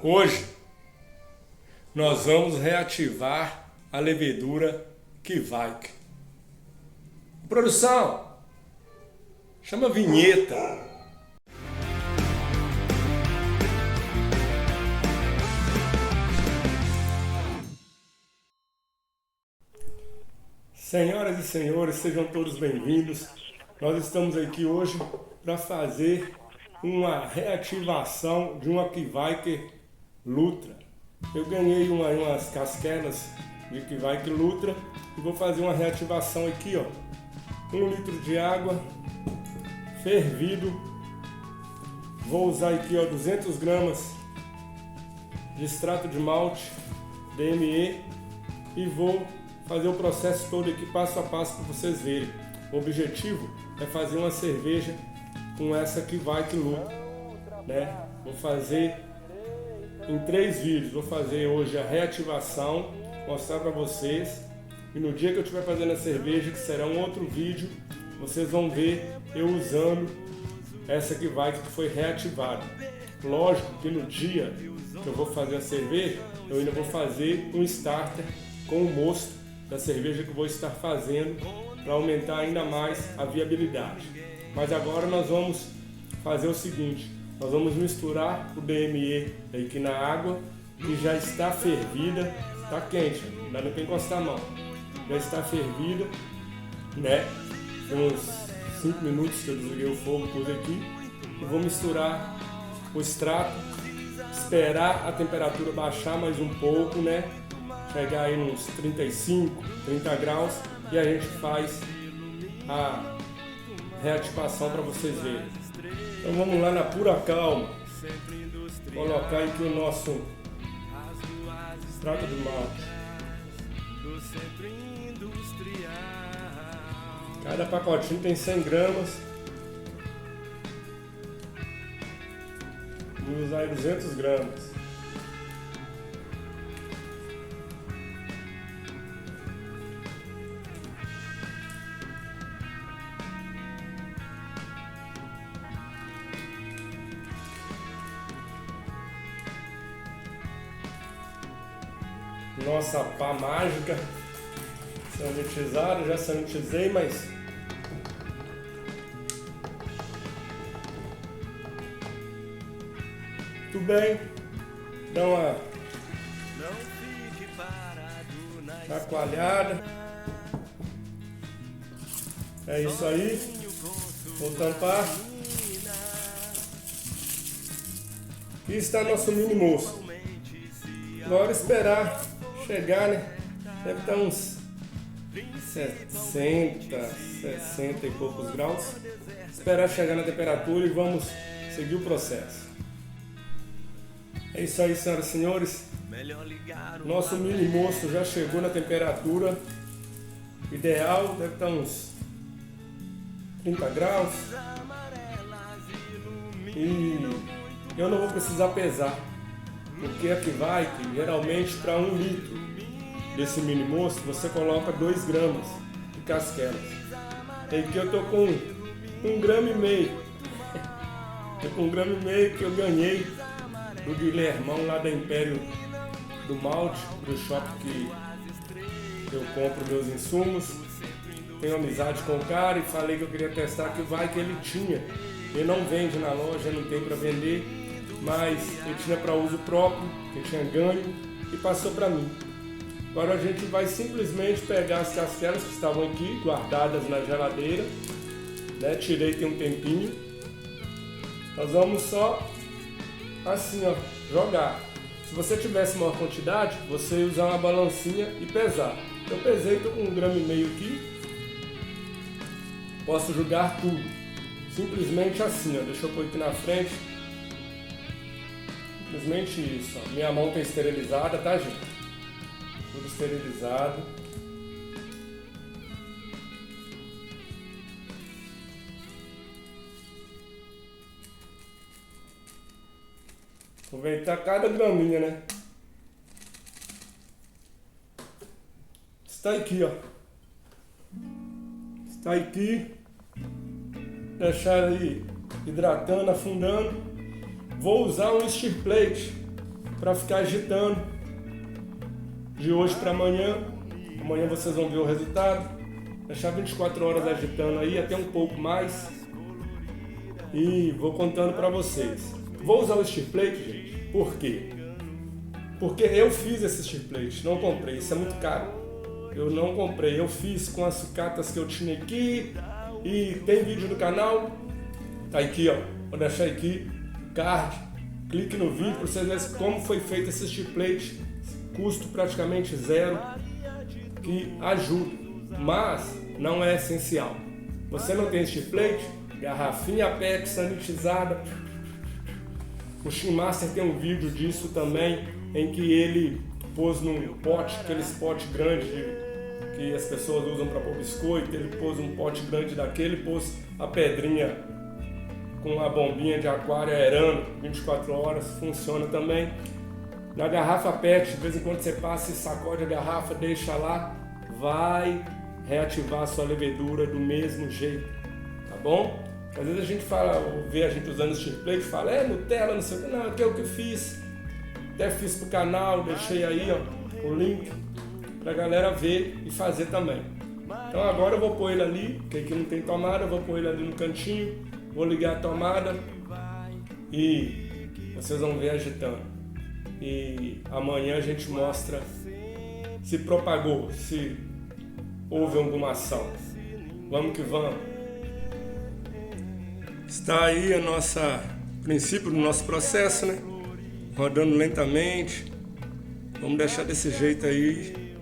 Hoje nós vamos reativar a levedura Kveik. Produção, chama a vinheta. Senhoras e senhores, sejam todos bem-vindos. Nós estamos aqui hoje para fazer uma reativação de uma Kveik Lutra. Eu ganhei umas casquelas de Kveik Lutra e vou fazer uma reativação aqui, ó. 1 litro de água fervido. Vou usar aqui, ó, 200 gramas de extrato de malte DME e vou fazer o processo todo aqui passo a passo para vocês verem. O objetivo é fazer uma cerveja com essa Kveik Lutra, né? Vou fazer em 3 vídeos. Vou fazer hoje a reativação, mostrar para vocês, e no dia que eu estiver fazendo a cerveja, que será um outro vídeo, vocês vão ver eu usando essa Kveik que foi reativada. Lógico que no dia que eu vou fazer a cerveja, eu ainda vou fazer um starter com o mosto da cerveja que eu vou estar fazendo para aumentar ainda mais a viabilidade. Mas agora nós vamos fazer o seguinte: nós vamos misturar o DME aqui na água que já está fervida, está quente, não dá nem para encostar a mão, já está fervida, né? Tem uns 5 minutos que eu desliguei o fogo, pus aqui, e vou misturar o extrato, esperar a temperatura baixar mais um pouco, né? Chegar aí uns 35, 30 graus e a gente faz a reativação para vocês verem. Então vamos lá na pura calma, colocar aqui o nosso extrato de malte. Cada pacotinho tem 100 gramas. Vou usar aí 200 gramas. Nossa pá mágica sanitizada, já sanitizei, mas tudo bem, dá uma chacoalhada. É isso aí, vou tampar. Aqui está nosso mini moço. Agora esperar chegar, né? Deve estar uns 60 e poucos graus. Esperar chegar na temperatura e vamos seguir o processo. É isso aí, senhoras e senhores. Nosso mini moço já chegou na temperatura ideal, deve estar uns 30 graus. E eu não vou precisar pesar, porque a Kveik, geralmente para 1 litro desse mini moço, você coloca 2 gramas de casquelas. E aqui eu tô com 1,5 gramas. Tô com 1,5 gramas que eu ganhei do Guilhermão lá da Império do Malte, do shopping que eu compro meus insumos. Tenho amizade com o cara e falei que eu queria testar a Kveik, ele tinha. Ele não vende na loja, não tem para vender, mas ele tinha para uso próprio, que tinha ganho e passou para mim. Agora a gente vai simplesmente pegar as casquelas que estavam aqui, guardadas na geladeira, né? Tirei tem um tempinho. Nós vamos só assim, ó, jogar. Se você tivesse maior quantidade, você ia usar uma balancinha e pesar. Eu pesei, estou com 1,5 gramas aqui. Posso jogar tudo. Simplesmente assim, ó. Deixa eu pôr aqui na frente. Simplesmente isso, ó. Minha mão está esterilizada, tá, gente? Tudo esterilizado. Aproveitar cada graminha, né? Está aqui, ó. Está aqui. Deixar aí hidratando, afundando. Vou usar um stir plate para ficar agitando de hoje para amanhã. Amanhã vocês vão ver o resultado. Deixar 24 horas agitando aí, até um pouco mais. E vou contando para vocês. Vou usar o steer plate, gente. Por quê? Porque eu fiz esse steer plate, não comprei. Isso é muito caro. Eu não comprei. Eu fiz com as sucatas que eu tinha aqui. E tem vídeo no canal. Tá aqui, ó. Vou deixar aqui. Card. Clique no vídeo para vocês verem como foi feito esse steer plate. Custo praticamente zero. Que ajuda. Mas não é essencial. Você não tem steer plate? Garrafinha PET sanitizada. O Shinmaster tem um vídeo disso também, em que ele pôs num pote, aqueles potes grandes que as pessoas usam para pôr biscoito. Ele pôs um pote grande daquele, pôs a pedrinha com a bombinha de aquário aerando 24 horas, funciona também. Na garrafa PET, de vez em quando você passa e sacode a garrafa, deixa lá, vai reativar a sua levedura do mesmo jeito, tá bom? Às vezes a gente fala, vê a gente usando steer plate, fala, Nutella, não sei o que, não, aqui é o que eu fiz. Até fiz pro canal, deixei aí, ó, o link pra galera ver e fazer também. Então agora eu vou pôr ele ali, porque aqui não tem tomada, eu vou pôr ele ali no cantinho, vou ligar a tomada e vocês vão ver agitando. E amanhã a gente mostra se propagou, se houve alguma ação. Vamos que vamos. Está aí o princípio do nosso processo, né? Rodando lentamente. Vamos deixar desse jeito aí.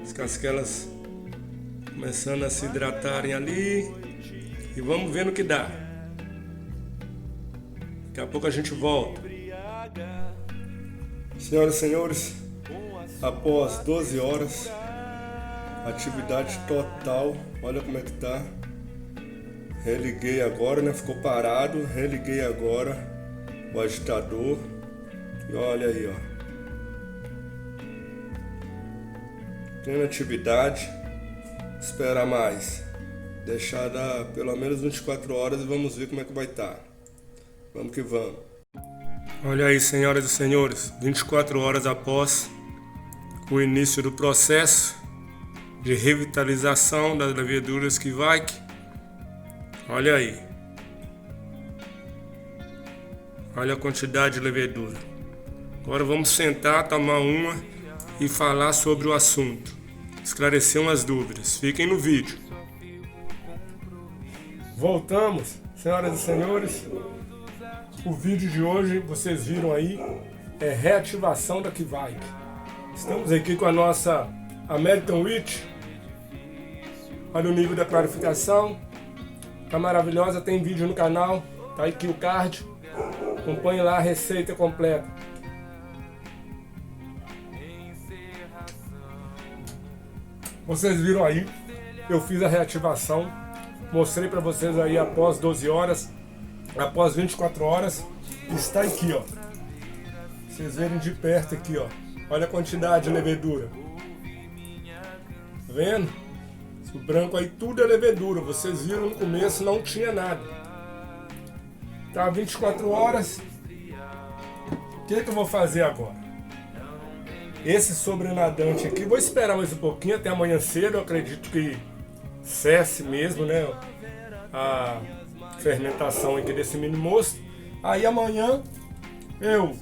As casquelas começando a se hidratarem ali. E vamos ver no que dá. Daqui a pouco a gente volta. Senhoras e senhores, após 12 horas, atividade total. Olha como é que tá. Religuei agora, né? Ficou parado. Religuei agora o agitador. E olha aí, ó. Plena atividade. Esperar mais. Deixar dar pelo menos 24 horas e vamos ver como é que vai estar. Vamos que vamos. Olha aí, senhoras e senhores. 24 horas após o início do processo de revitalização das leveduras Kivike. Olha aí. Olha a quantidade de levedura. Agora vamos sentar, tomar uma e falar sobre o assunto. Esclarecer umas dúvidas. Fiquem no vídeo. Voltamos, senhoras e senhores. O vídeo de hoje, vocês viram aí, é reativação da Kivike. Estamos aqui com a nossa American Witch. Olha o nível da clarificação. Tá maravilhosa, tem vídeo no canal, tá aqui o card, acompanhe lá a receita completa. Vocês viram aí, eu fiz a reativação, mostrei para vocês aí após 12 horas, após 24 horas, está aqui, ó. Vocês verem de perto aqui, ó, olha a quantidade de levedura. Tá vendo? O branco aí tudo é levedura, vocês viram no começo não tinha nada. Tá 24 horas. O que eu vou fazer agora? Esse sobrenadante aqui, vou esperar mais um pouquinho até amanhã cedo, eu acredito que cesse mesmo, né? A fermentação aqui desse mini mosto. Aí amanhã eu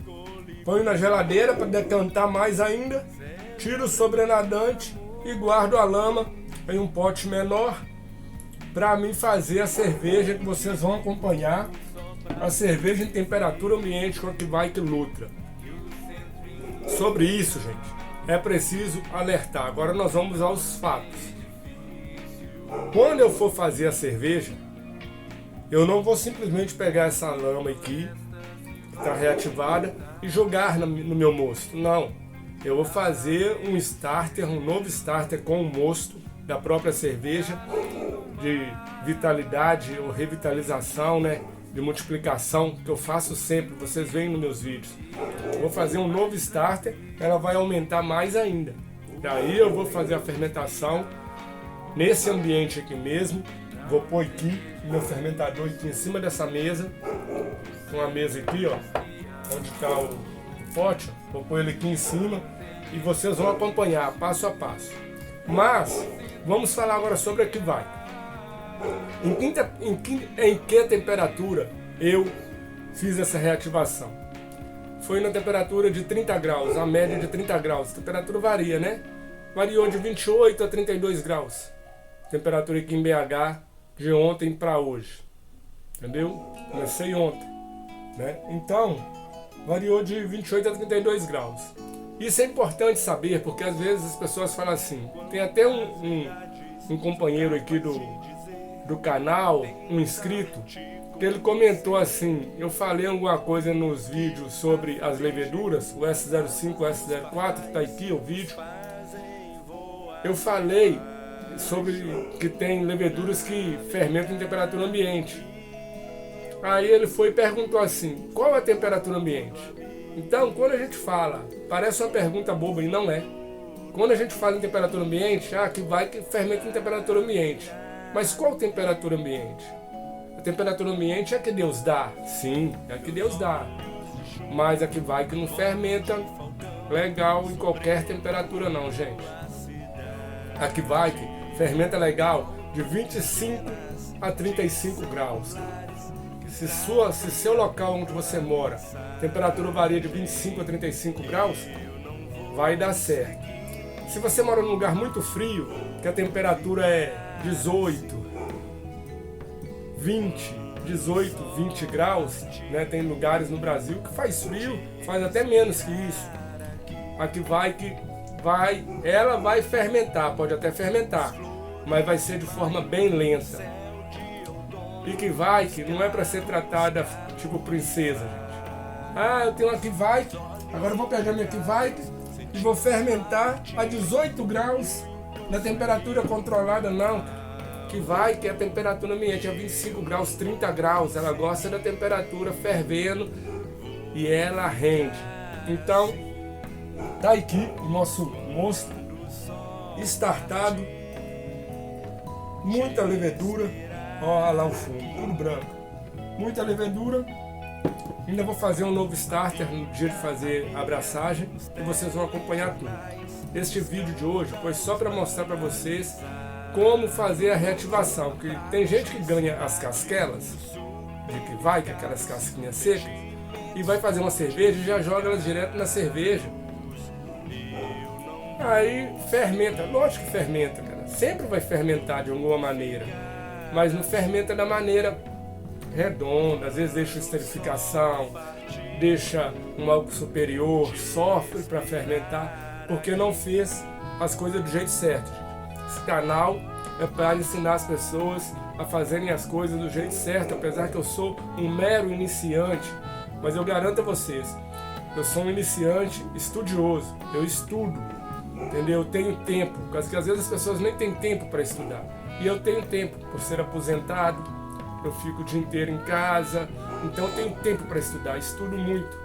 ponho na geladeira para decantar mais ainda, tiro o sobrenadante e guardo a lama em um pote menor para mim fazer a cerveja que vocês vão acompanhar, a cerveja em temperatura ambiente com a Kivike Lutra. Sobre isso, gente, é preciso alertar. Agora nós vamos aos fatos. Quando eu for fazer a cerveja, eu não vou simplesmente pegar essa lama aqui, que está reativada, e jogar no meu mosto. Não, eu vou fazer um starter, um novo starter com o mosto da própria cerveja, de vitalidade ou revitalização, né? De multiplicação, que eu faço sempre, vocês veem nos meus vídeos. Vou fazer um novo starter, ela vai aumentar mais ainda. Daí eu vou fazer a fermentação nesse ambiente aqui mesmo. Vou pôr aqui meu fermentador aqui em cima dessa mesa, com a mesa aqui, ó, onde está o pote, vou pôr ele aqui em cima e vocês vão acompanhar passo a passo. Mas vamos falar agora sobre a que vai. Em que temperatura eu fiz essa reativação? Foi na temperatura de 30 graus, a média de 30 graus. A temperatura varia, né? Variou de 28 a 32 graus. Temperatura aqui em BH de ontem para hoje. Entendeu? Comecei ontem, né? Então, variou de 28 a 32 graus. Isso é importante saber, porque às vezes as pessoas falam assim. Tem até um companheiro aqui do canal, um inscrito, que ele comentou assim: eu falei alguma coisa nos vídeos sobre as leveduras, o S05, o S04, está aqui o vídeo. Eu falei sobre que tem leveduras que fermentam em temperatura ambiente. Aí ele foi e perguntou assim: qual é a temperatura ambiente? Então, quando a gente fala, parece uma pergunta boba e não é. Quando a gente fala em temperatura ambiente, que vai que fermenta em temperatura ambiente. Mas qual temperatura ambiente? A temperatura ambiente é a que Deus dá. Sim, é a que Deus dá. Mas a que vai que não fermenta legal em qualquer temperatura não, gente. A que vai que fermenta legal de 25 a 35 graus. Se seu local onde você mora, a temperatura varia de 25 a 35 graus, vai dar certo. Se você mora num lugar muito frio, que a temperatura é 18, 20 graus, né? Tem lugares no Brasil que faz frio, faz até menos que isso. Aqui ela vai fermentar, pode até fermentar, mas vai ser de forma bem lenta. E que não é para ser tratada tipo princesa, gente. Eu tenho uma Kvaik, agora eu vou pegar minha Kvaik e vou fermentar a 18 graus na temperatura controlada, não. Que a temperatura ambiente é 25 graus, 30 graus, ela gosta da temperatura fervendo e ela rende. Então, tá aqui o nosso monstro estartado, muita levedura. Olha lá o fundo, tudo branco. Muita levedura. Ainda vou fazer um novo starter no dia de fazer a abraçagem e vocês vão acompanhar tudo. Este vídeo de hoje foi só para mostrar para vocês como fazer a reativação. Porque tem gente que ganha as casquelas, que aquelas casquinhas secas, e vai fazer uma cerveja e já joga elas direto na cerveja. Aí fermenta, lógico que fermenta, cara. Sempre vai fermentar de alguma maneira. Mas não fermenta da maneira redonda, às vezes deixa esterificação, deixa um álcool superior, sofre para fermentar, porque não fez as coisas do jeito certo. Esse canal é para ensinar as pessoas a fazerem as coisas do jeito certo, apesar que eu sou um mero iniciante, mas eu garanto a vocês, eu sou um iniciante estudioso, eu estudo, entendeu? Eu tenho tempo, porque às vezes as pessoas nem têm tempo para estudar. E eu tenho tempo, por ser aposentado, eu fico o dia inteiro em casa, então eu tenho tempo para estudar, estudo muito,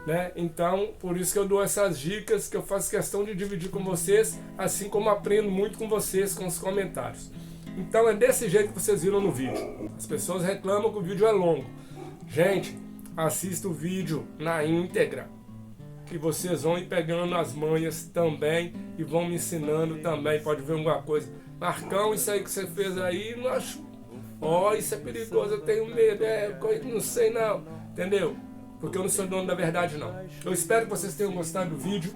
né? Então, por isso que eu dou essas dicas, que eu faço questão de dividir com vocês, assim como aprendo muito com vocês, com os comentários. Então é desse jeito que vocês viram no vídeo. As pessoas reclamam que o vídeo é longo. Gente, assista o vídeo na íntegra, que vocês vão ir pegando as manhas também e vão me ensinando também, pode ver alguma coisa. Marcão, isso aí que você fez aí, não acho. Isso é perigoso, eu tenho medo, não sei não, entendeu? Porque eu não sou dono da verdade não. Eu espero que vocês tenham gostado do vídeo.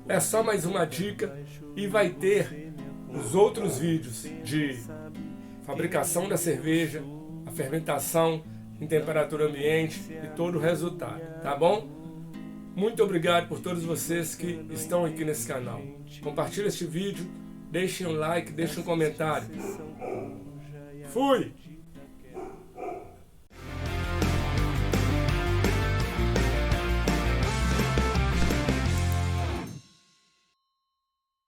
É só mais uma dica e vai ter os outros vídeos de fabricação da cerveja, a fermentação em temperatura ambiente e todo o resultado, tá bom? Muito obrigado por todos vocês que estão aqui nesse canal. Compartilhe este vídeo. Deixem um like, deixem um comentário. Fui!